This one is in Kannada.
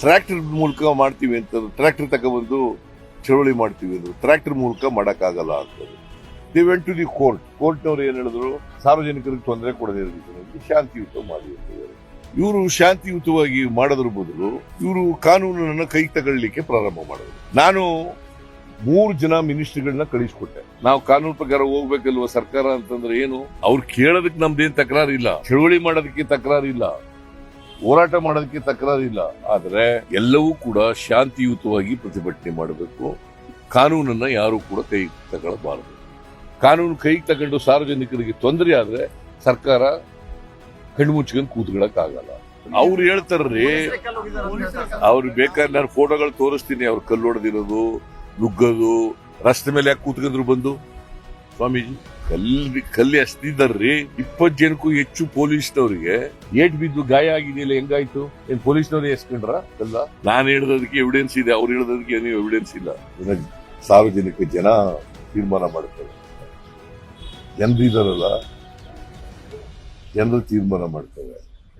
ಟ್ರ್ಯಾಕ್ಟರ್ ಮೂಲಕ ಮಾಡ್ತೀವಿ ಅಂತ ಟ್ರ್ಯಾಕ್ಟರ್ ತಗೊಬಂದು ಚಳವಳಿ ಮಾಡ್ತೀವಿ ಅಂದ್ರು. ಟ್ರ್ಯಾಕ್ಟರ್ ಮೂಲಕ ಮಾಡಕ್ಕಾಗಲ್ಲ ಅಂತದ್ದು. ದೇ ವೆಂಟ್ ಟು ದಿ ಕೋರ್ಟ್ನವ್ರು ಏನ್ ಹೇಳಿದ್ರು, ಸಾರ್ವಜನಿಕರಿಗೆ ತೊಂದರೆ ಕೊಡದೇ ಇರೋದಕ್ಕೆ ಶಾಂತಿಯುತ ಮಾಡಿ ಅಂತ ಹೇಳಿದ್ರು. ಇವರು ಶಾಂತಿಯುತವಾಗಿ ಮಾಡೋದ್ರ ಬದಲು ಇವರು ಕಾನೂನನ್ನ ಕೈ ತಗೊಳ್ಳಿಕ್ಕೆ ಪ್ರಾರಂಭ ಮಾಡಿದ್ರು. ನಾನು 3 ಜನ ಮಿನಿಸ್ಟರ್ಗಳನ್ನ ಕಳಿಸ್ಕೊಟ್ಟೆ. ನಾವು ಕಾನೂನು ಪ್ರಕಾರ ಹೋಗ್ಬೇಕಲ್ವ ಸರ್ಕಾರ ಅಂತಂದ್ರೆ ಏನು, ಅವ್ರು ಕೇಳೋದಕ್ಕೆ ನಮ್ದೇನ್ ತಕರಾರಿಲ್ಲ, ಚಳವಳಿ ಮಾಡೋದಕ್ಕೆ ತಕರಾರಿಲ್ಲ, ಹೋರಾಟ ಮಾಡೋದಕ್ಕೆ ತಕರಾರಿಲ್ಲ. ಆದ್ರೆ ಎಲ್ಲವೂ ಕೂಡ ಶಾಂತಿಯುತವಾಗಿ ಪ್ರತಿಭಟನೆ ಮಾಡಬೇಕು. ಕಾನೂನನ್ನ ಯಾರು ಕೂಡ ಕೈ ತಗೊಳ್ಳಬಾರದು. ಕಾನೂನು ಕೈ ತಗೊಂಡು ಸಾರ್ವಜನಿಕರಿಗೆ ತೊಂದರೆ ಆದ್ರೆ ಸರ್ಕಾರ ಕಣ್ಮುಚ್ಕೊಂಡು ಕೂತ್ಕೊಳ್ಳಕ್ಕಾಗಲ್ಲ. ಅವ್ರು ಹೇಳ್ತಾರ್ರಿ, ಅವ್ರು ಬೇಕಾದ್ರೆ ನಾನು ಫೋಟೋಗಳು ತೋರಿಸ್ತೀನಿ, ಅವ್ರು ಕಲ್ಲು ಹೊಡೆದಿರೋದು, ನುಗ್ಗೋದು, ರಸ್ತೆ ಮೇಲೆ ಯಾಕೆ ಕೂತ್ಕೊಂಡ್ರು ಬಂದು. ಸ್ವಾಮೀಜಿ ಕಲ್ಲಿ ಅಷ್ಟಿದ್ದಾರ್ರಿ. 20 ಜನಕ್ಕೂ ಹೆಚ್ಚು ಪೊಲೀಸ್ನವ್ರಿಗೆ ಏಟ್ ಬಿದ್ದು ಗಾಯ ಆಗಿದೆಯಲ್ಲ, ಹೆಂಗಾಯ್ತು? ಏನ್ ಪೊಲೀಸ್ನವ್ರು ಎಸ್ಕೊಂಡ್ರ ಅಲ್ಲ? ನಾನು ಹೇಳೋದಕ್ಕೆ ಎವಿಡೆನ್ಸ್ ಇದೆ, ಅವ್ರು ಹೇಳೋದಕ್ಕೆ ಏನೂ ಎವಿಡೆನ್ಸ್ ಇಲ್ಲ. ಸಾರ್ವಜನಿಕ ಜನ ತೀರ್ಮಾನ ಮಾಡ್ತಾರೆ. ಜನರಿದಾರಲ್ಲ, ಜನರು ತೀರ್ಮಾನ ಮಾಡ್ತಾರೆ.